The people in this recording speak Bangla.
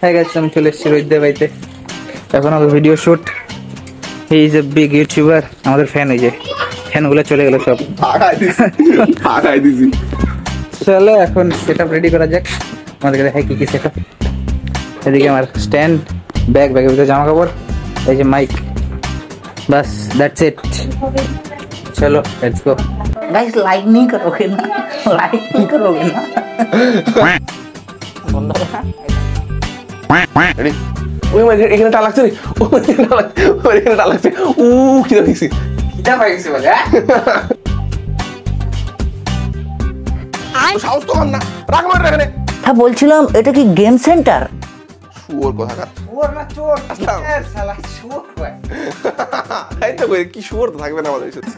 হ্যাঁ গাইস, আমি চলে এসেছি রোহিত দেব ভাইতে। এখন আমাদের video shoot. He is a big YouTuber. আমাদের ফ্যান, ওই যে ফ্যানগুলো চলে গেল সব, ভাগাই দিছি। চলো এখন সেটআপ রেডি করা যাক। আমাদের দেখাই কি কি সেটআপ। এদিকে আমার স্ট্যান্ড, ব্যাগের ভিতরে জামা কাপড়, এই যে মাইক, বাস দ্যাটস ইট। चलो लेट्स गो गाइस। लाइक नहीं करोगे ना, लाइक नहीं करोगे ना। রেডি? ওই মানে এখানে টাল লাগছে রে, এখানে টাল লাগছে। কি দেখছি, কিটা পাইছি বলে সাহস তো কম না, রাখ মার এখানে। হ্যাঁ বলছিলাম, এটা কি গেম সেন্টার? শুয়োর কথা কার, চোর না চোর, শালা চোর কয়। তাই তো কি শুয়োর তো থাকবে না আমাদের সাথে।